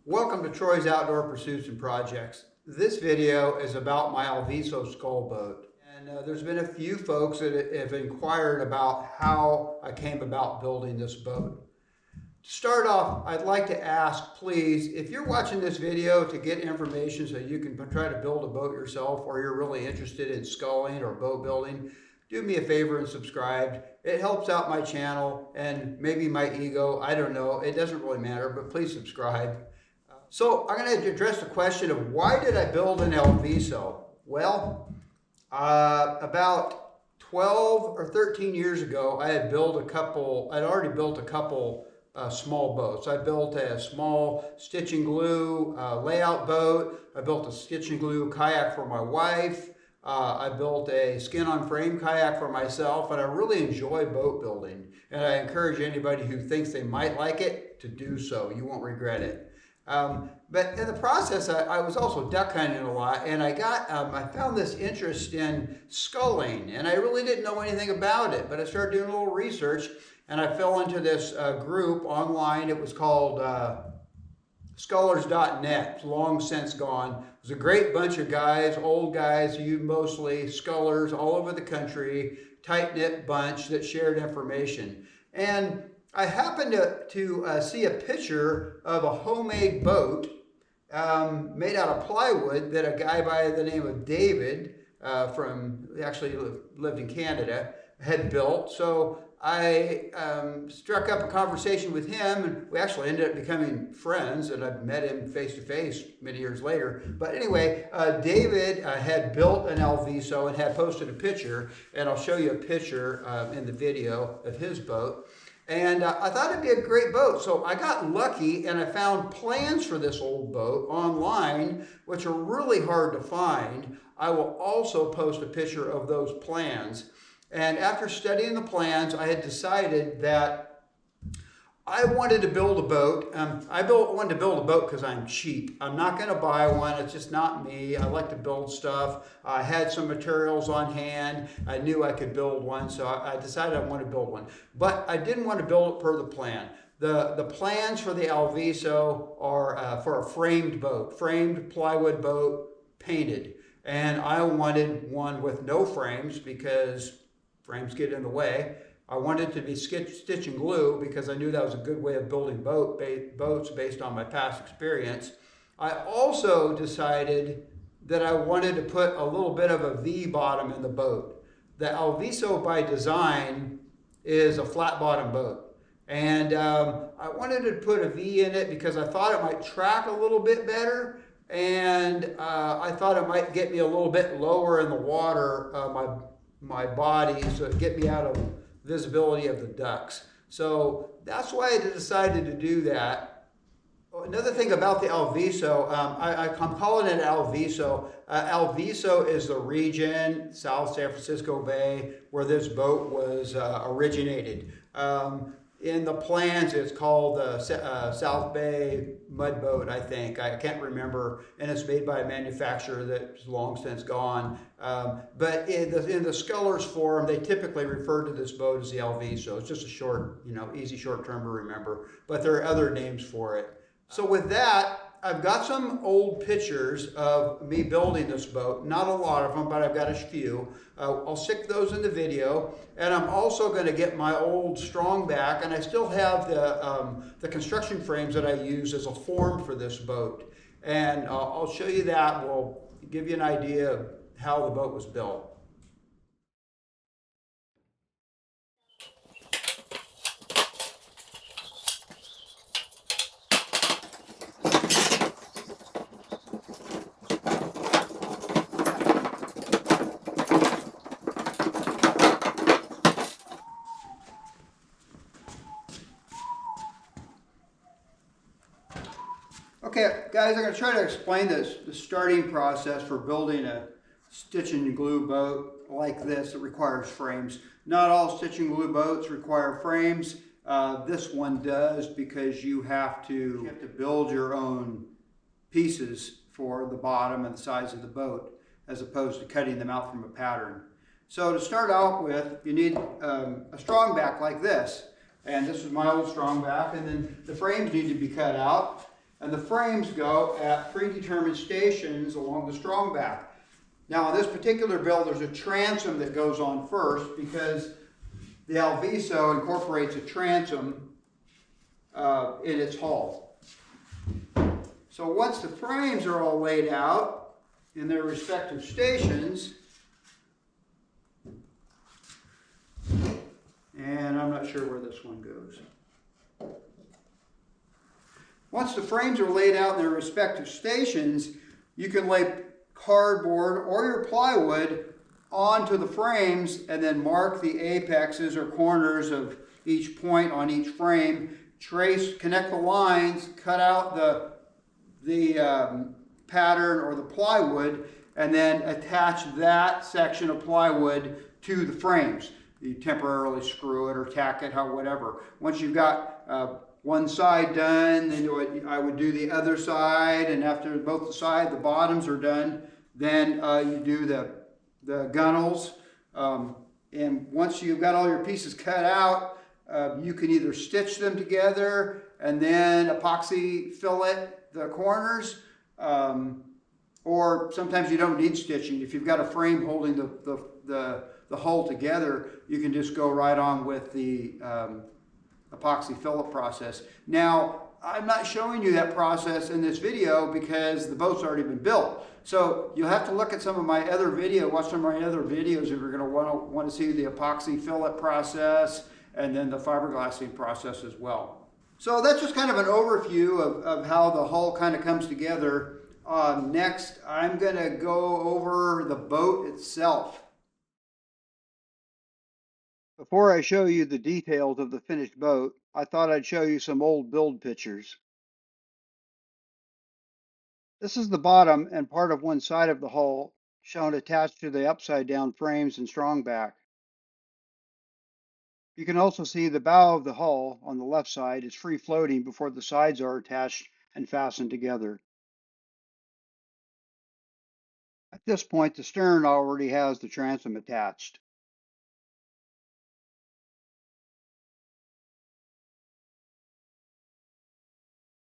Welcome to Troy's Outdoor Pursuits and Projects. This video is about my Alviso Scull boat. And there's been a few folks that have inquired about how I came about building this boat. To start off, I'd like to ask, please, if you're watching this video to get information so you can try to build a boat yourself, or you're really interested in sculling or boat building, do me a favor and subscribe. It helps out my channel and maybe my ego. I don't know. It doesn't really matter, but please subscribe. So I'm going to address the question of why did I build an Alviso? Well, about 12 or 13 years ago, I had already built a couple small boats. I built a small stitch and glue layout boat. I built a stitch and glue kayak for my wife. I built a skin on frame kayak for myself, and I really enjoy boat building. And I encourage anybody who thinks they might like it to do so. You won't regret it. But in the process, I was also duck hunting a lot, and I found this interest in sculling, and I really didn't know anything about it, but I started doing a little research, and I fell into this group online. It was called Scullers.net. It's long since gone. It was a great bunch of guys, old guys, you mostly, scullers all over the country, tight-knit bunch that shared information. And I happened to see a picture of a homemade boat made out of plywood that a guy by the name of David, actually lived in Canada, had built. So I struck up a conversation with him, and we actually ended up becoming friends, and I've met him face to face many years later. But anyway, David had built an Alviso and had posted a picture, and I'll show you a picture in the video of his boat. And I thought it'd be a great boat. So I got lucky and I found plans for this old boat online, which are really hard to find. I will also post a picture of those plans. And after studying the plans, I had decided that I wanted to build a boat. Wanted to build a boat because I'm cheap. I'm not going to buy one. It's just not me. I like to build stuff. I had some materials on hand. I knew I could build one, so I decided I wanted to build one. But I didn't want to build it per the plan. The plans for the Alviso are for a framed boat, framed plywood boat, painted. And I wanted one with no frames because frames get in the way. I wanted it to be stitch and glue because I knew that was a good way of building boats based on my past experience. I also decided that I wanted to put a little bit of a V bottom in the boat. The Alviso by design is a flat bottom boat. And I wanted to put a V in it because I thought it might track a little bit better. And I thought it might get me a little bit lower in the water, my body, so it'd get me out of visibility of the ducks. So that's why I decided to do that. Another thing about the Alviso, I'm calling it Alviso. Alviso is the region, South San Francisco Bay, where this boat was originated. In the plans, it's called the South Bay Mud Boat, I think. I can't remember, and it's made by a manufacturer that's long since gone. But in the Scullers forum, they typically refer to this boat as the Alviso. It's just a short, easy short term to remember. But there are other names for it. So with that, I've got some old pictures of me building this boat. Not a lot of them, but I've got a few. I'll stick those in the video. And I'm also going to get my old strong back, and I still have the construction frames that I use as a form for this boat. And I'll show you that. We'll give you an idea of how the boat was built. Okay, guys, I'm going to try to explain the starting process for building a stitch and glue boat like this that requires frames. Not all stitch and glue boats require frames. This one does because you have to build your own pieces for the bottom and the size of the boat as opposed to cutting them out from a pattern. So to start out with, you need a strong back like this. And this is my old strong back, and then the frames need to be cut out. And the frames go at predetermined stations along the strong back. Now on this particular build, there's a transom that goes on first because the Alviso incorporates a transom in its hull. So once the frames are all laid out in their respective stations, and I'm not sure where this one goes. Once the frames are laid out in their respective stations, you can lay cardboard or your plywood onto the frames and then mark the apexes or corners of each point on each frame, connect the lines, cut out the pattern or the plywood, and then attach that section of plywood to the frames. You temporarily screw it or tack it, whatever. Once you've got one side done, then I would do the other side, and after both the bottoms are done, then you do the gunnels. And once you've got all your pieces cut out, you can either stitch them together and then epoxy fillet the corners, or sometimes you don't need stitching. If you've got a frame holding the hull together, you can just go right on with the epoxy fillet process. Now, I'm not showing you that process in this video because the boat's already been built. So you'll have to look at some of my other videos, watch some of my other videos if you're going to want to see the epoxy fillet process and then the fiberglassing process as well. So that's just kind of an overview of how the hull kind of comes together. Next, I'm going to go over the boat itself. Before I show you the details of the finished boat, I thought I'd show you some old build pictures. This is the bottom and part of one side of the hull shown attached to the upside down frames and strong back. You can also see the bow of the hull on the left side is free floating before the sides are attached and fastened together. At this point, the stern already has the transom attached.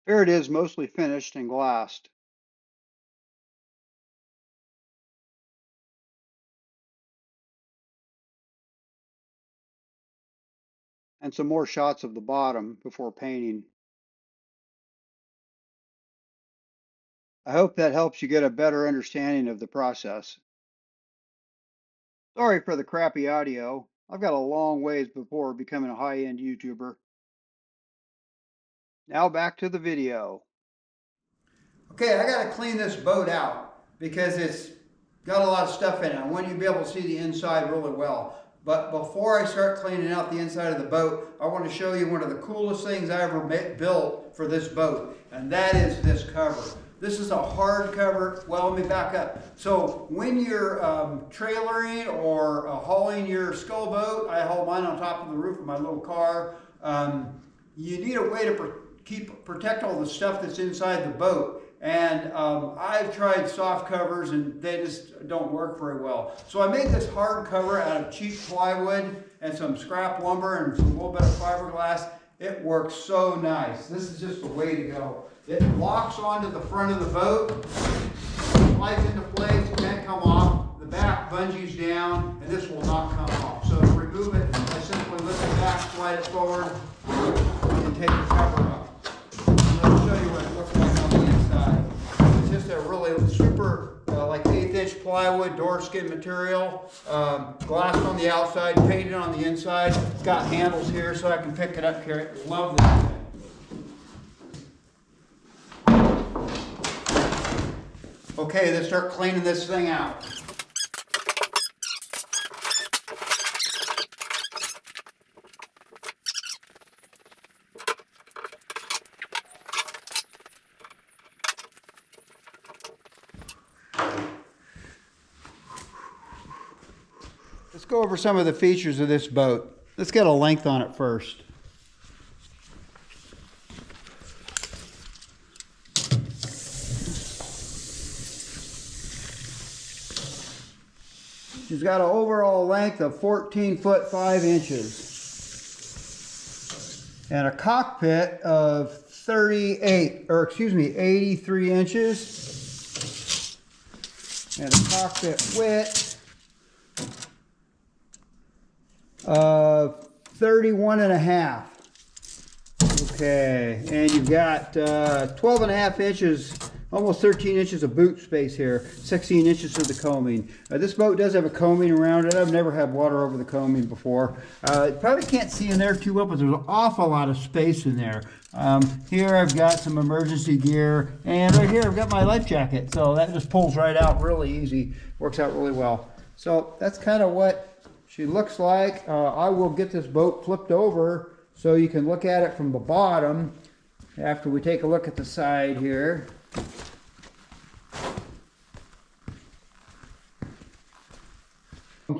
There it is, mostly finished and glassed. And some more shots of the bottom before painting. I hope that helps you get a better understanding of the process. Sorry for the crappy audio. I've got a long ways before becoming a high-end YouTuber. Now back to the video. Okay, I gotta clean this boat out because it's got a lot of stuff in it. I want you to be able to see the inside really well. But before I start cleaning out the inside of the boat, I want to show you one of the coolest things I ever built for this boat, and that is this cover. This is a hard cover. Well, let me back up. So when you're trailering or hauling your Scull boat, I haul mine on top of the roof of my little car, you need a way to protect all the stuff that's inside the boat. And I've tried soft covers and they just don't work very well. So I made this hard cover out of cheap plywood and some scrap lumber and some little bit of fiberglass. It works so nice. This is just the way to go. It locks onto the front of the boat, slides into place, can't come off. The back bungees down, and this will not come off. So to remove it, I simply lift it back, slide it forward, and take the cover up. And I'll show you what it looks like on the inside. It's just a really super, like 1/8" plywood door skin material, glass on the outside, painted on the inside. It's got handles here so I can pick it up, carry it. Love this thing. Okay, let's start cleaning this thing out. Let's go over some of the features of this boat. Let's get a length on it first. She's got an overall length of 14 foot 5 inches. And a cockpit of 83 inches. And a cockpit width of 31.5. Okay, and you've got 12.5 inches, almost 13 inches of boot space here, 16 inches of the coaming. This boat does have a coaming around it. I've never had water over the coaming before. You probably can't see in there too well, but there's an awful lot of space in there. Here I've got some emergency gear, and right here I've got my life jacket. So that just pulls right out really easy, works out really well. So that's kind of what she looks like. I will get this boat flipped over so you can look at it from the bottom after we take a look at the side here.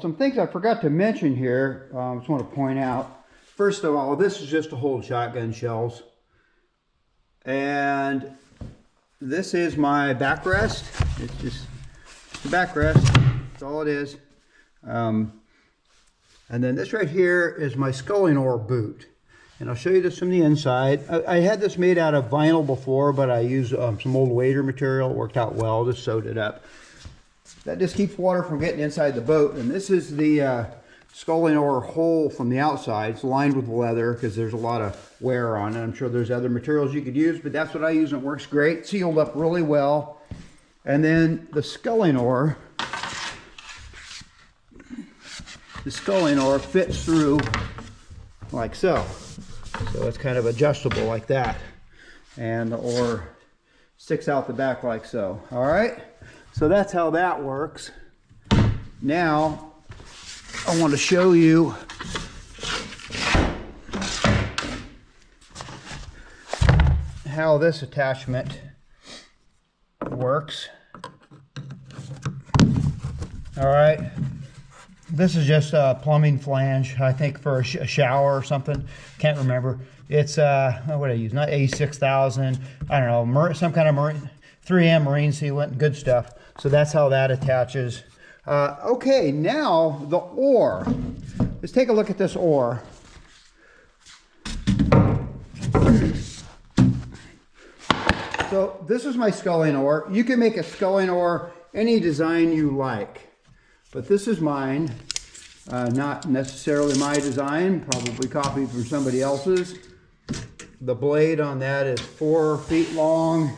Some things I forgot to mention here, I just want to point out. First of all, this is just to hold shotgun shells. And this is my backrest. It's just the backrest. That's all it is. And then this right here is my sculling oar boot. And I'll show you this from the inside. I had this made out of vinyl before, but I used some old wader material. It worked out well, just sewed it up. That just keeps water from getting inside the boat. And this is the sculling oar hole from the outside. It's lined with leather because there's a lot of wear on it. I'm sure there's other materials you could use, but that's what I use and it works great. Sealed up really well. And then the sculling oar fits through like so. So it's kind of adjustable like that. And the oar sticks out the back like so. All right. So that's how that works. Now, I want to show you how this attachment works. All right. This is just a plumbing flange, I think, for a shower or something. Can't remember. It's, what did I use? Not A6000. I don't know, some kind of 3M marine sealant, good stuff. So that's how that attaches. Okay, now the oar. Let's take a look at this oar. So this is my sculling oar. You can make a sculling oar any design you like. But this is mine, not necessarily my design, probably copied from somebody else's. The blade on that is 4 feet long,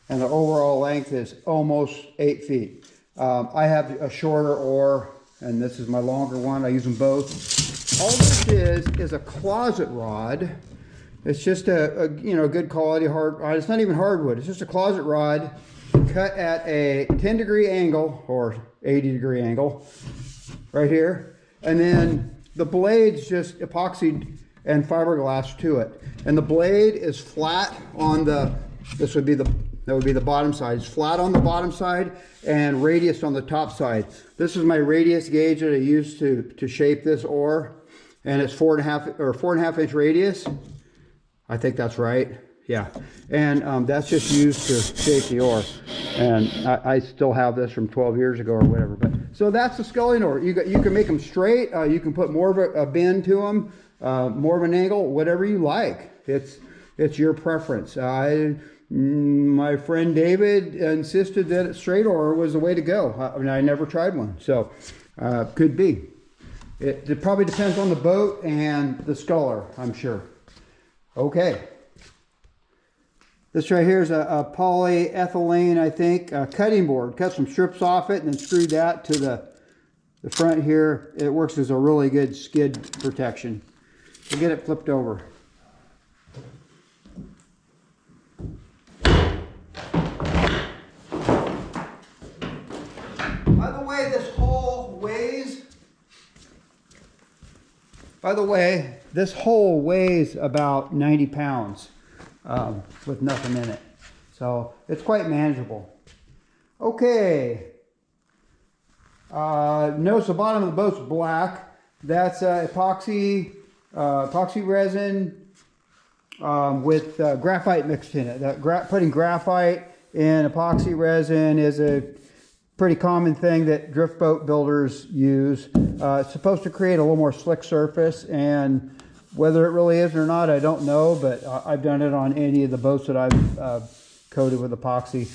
and the overall length is almost 8 feet. I have a shorter oar, and this is my longer one. I use them both. All this is a closet rod. It's just a good quality hard rod. It's not even hardwood. It's just a closet rod cut at a 10-degree angle or 80-degree angle right here, and then the blade's just epoxied and fiberglass to it, and the blade is flat on the that would be the bottom side. It's flat on the bottom side and radius on the top side. This is my radius gauge that I used to shape this oar, and it's 4.5 inch radius. I think that's right. Yeah, and that's just used to shape the oar, and I still have this from 12 years ago or whatever. But so that's the sculling oar. You can make them straight. You can put more of a bend to them, more of an angle, whatever you like. It's your preference. My friend David insisted that straight oar was the way to go. I never tried one, so could be. It probably depends on the boat and the sculler, I'm sure. Okay. This right here is a polyethylene, I think, cutting board. Cut some strips off it and then screwed that to the front here. It works as a really good skid protection. We'll get it flipped over. By the way, this hole weighs about 90 pounds. With nothing in it. So it's quite manageable. Okay. Notice the bottom of the boat's black. That's epoxy resin with graphite mixed in it. Putting graphite in epoxy resin is pretty common thing that drift boat builders use. It's supposed to create a little more slick surface, and whether it really is or not, I don't know, but I've done it on any of the boats that I've coated with epoxy.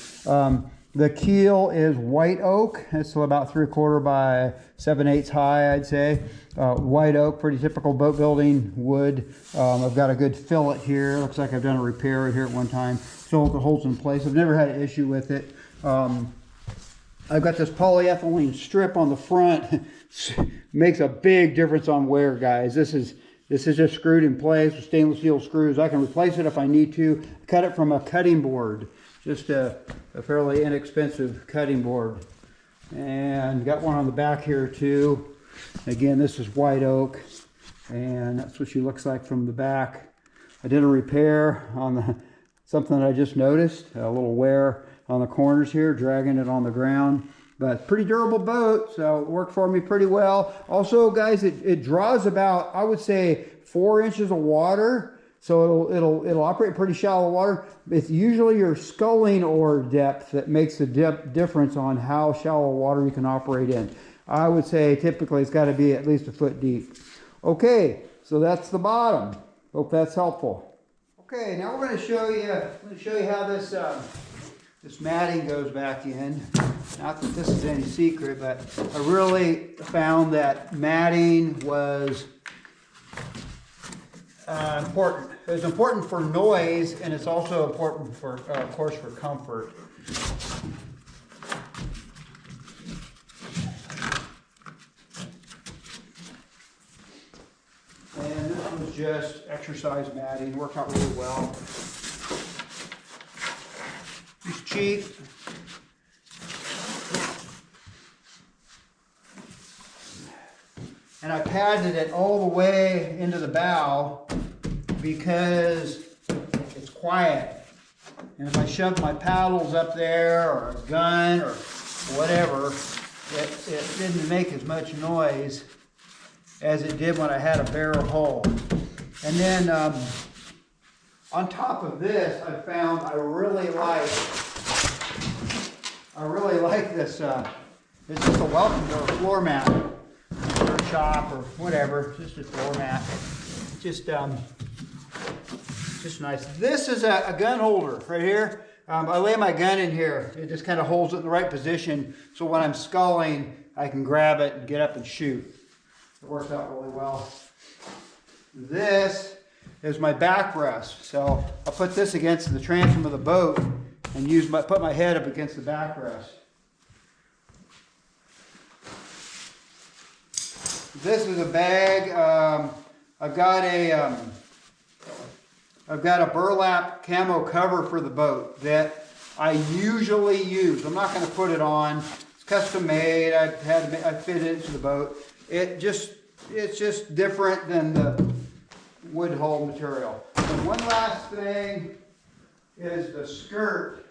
The keel is white oak. It's about 3/4 by 7/8 high, I'd say. White oak, pretty typical boat building wood. I've got a good fillet here. Looks like I've done a repair right here at one time. So it holds in place. I've never had an issue with it. I've got this polyethylene strip on the front. Makes a big difference on wear, guys. This is just screwed in place with stainless steel screws. I can replace it if I need to. Cut it from a cutting board. Just a fairly inexpensive cutting board. And got one on the back here too. Again, this is white oak, and that's what she looks like from the back. I did a repair on something that I just noticed, a little wear on the corners here, dragging it on the ground. But pretty durable boat, so it worked for me pretty well. Also, guys, it draws about, I would say, 4 inches of water. So it'll operate pretty shallow water. It's usually your sculling oar depth that makes the difference on how shallow water you can operate in. I would say typically it's got to be at least 1 foot deep. Okay, so that's the bottom. Hope that's helpful. Okay, now we're going to show you how this this matting goes back in. Not that this is any secret, but I really found that matting was important. It's important for noise, and it's also important for, of course, for comfort. And this was just exercise matting, worked out really well. It's cheap. And I padded it all the way into the bow because it's quiet. And if I shoved my paddles up there or a gun or whatever, it didn't make as much noise as it did when I had a bare hull. And then on top of this, I found I really like this. It's just a welcome to a floor mat or a shop or whatever. Just a floor mat. Just nice. This is a gun holder right here. I lay my gun in here. It just kind of holds it in the right position, so when I'm sculling, I can grab it and get up and shoot. It works out really well. This is my backrest. So I'll put this against the transom of the boat and put my head up against the backrest. This is a bag. I've got a burlap camo cover for the boat that I usually use. I'm not going to put it on. It's custom made. I fit it into the boat. It's just different than the wood hull material. And one last thing is the skirt.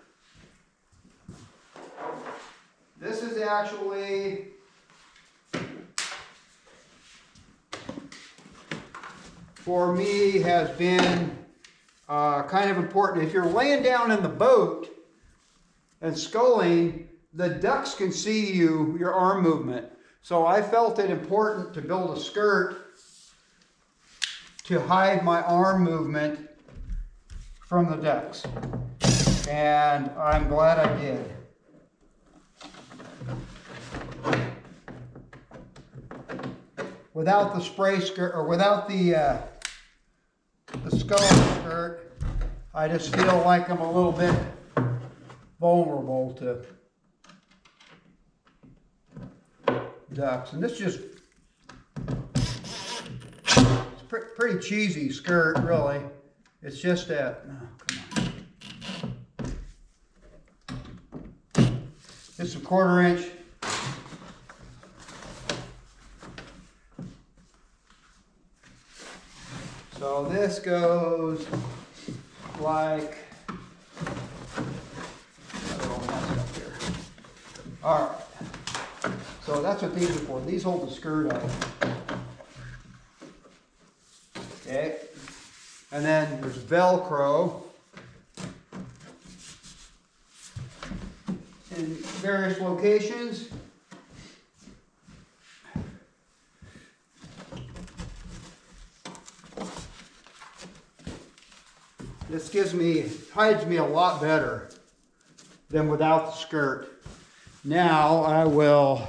This is actually for me has been kind of important. If you're laying down in the boat and sculling, the ducks can see your arm movement. So I felt it important to build a skirt to hide my arm movement from the ducks. And I'm glad I did. Without the spray skirt, or without the skull skirt, I just feel like I'm a little bit vulnerable to ducks. And this just, it's pretty cheesy skirt, really. It's just a, oh, come on. It's a 1/4 inch. So this goes like, all right. So that's what these are for. These hold the skirt up. Okay. And then there's Velcro. And various locations. This hides me a lot better than without the skirt. Now I will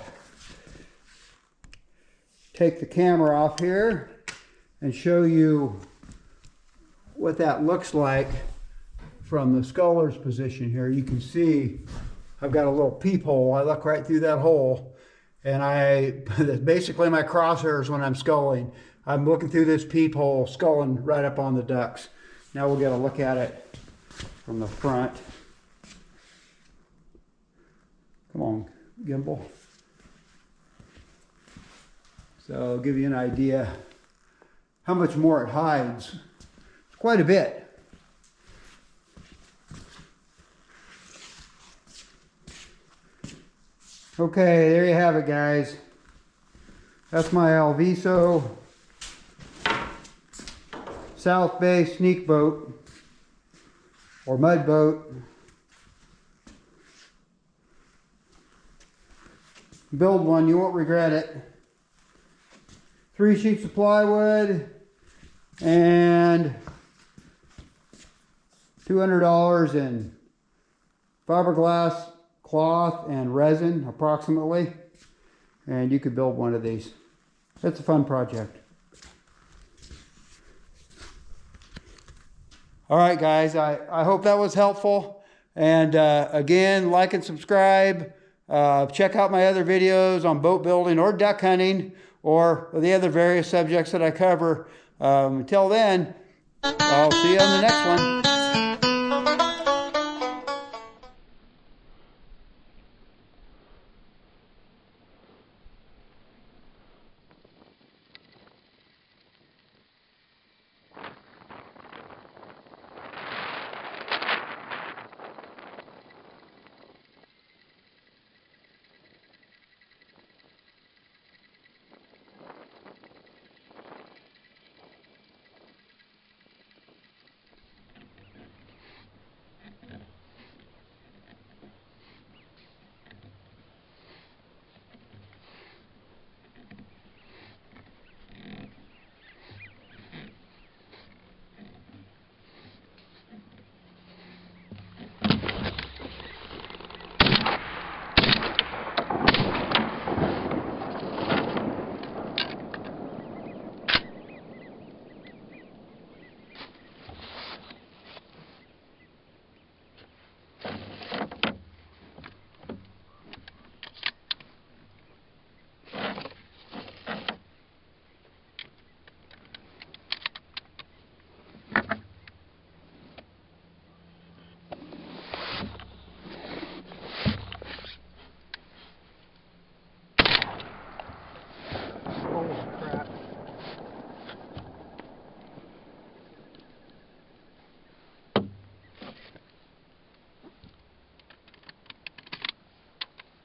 take the camera off here and show you what that looks like from the sculler's position here. You can see I've got a little peephole. I look right through that hole, and that's basically my crosshairs when I'm sculling. I'm looking through this peephole, sculling right up on the ducks. Now we'll get a look at it from the front. Come on, gimbal. So I'll give you an idea how much more it hides. It's quite a bit. Okay, there you have it, guys. That's my Alviso South Bay sneak boat or mud boat. Build one, you won't regret it. 3 sheets of plywood and $200 in fiberglass, cloth, and resin approximately. And you could build one of these. It's a fun project. All right, guys, I hope that was helpful. And again, like and subscribe. Check out my other videos on boat building or duck hunting or the other various subjects that I cover. Until then, I'll see you on the next one.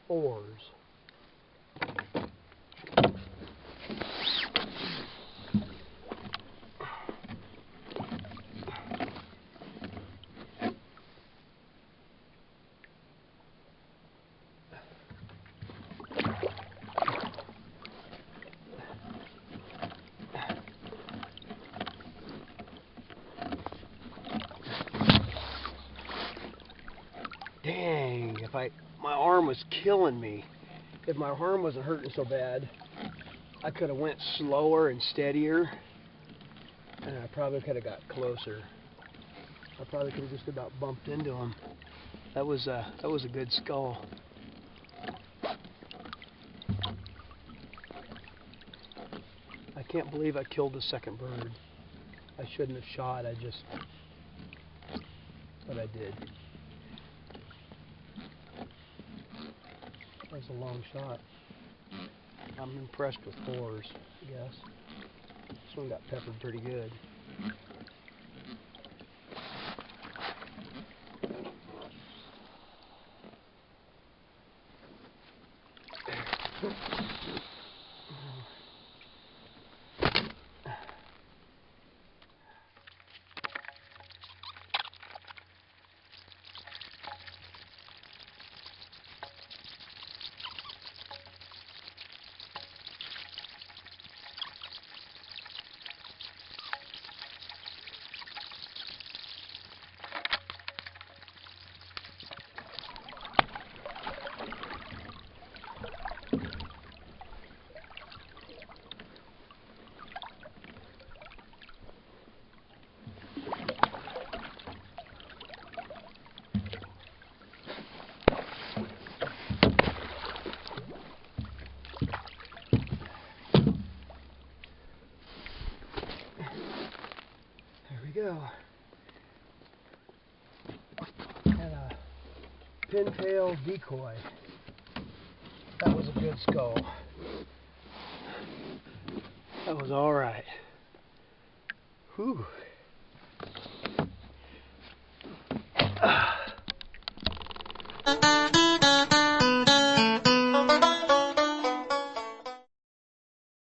Oars. Dang, my arm was killing me. If my arm wasn't hurting so bad, I could have went slower and steadier, and I probably could have got closer. I probably could have just about bumped into him. That was a good skull. I can't believe I killed the second bird. I shouldn't have shot, but I did. That was a long shot. I'm impressed with fours, I guess. This one got peppered pretty good. kill. And a pintail decoy. That was a good skull. That was all right. Whew.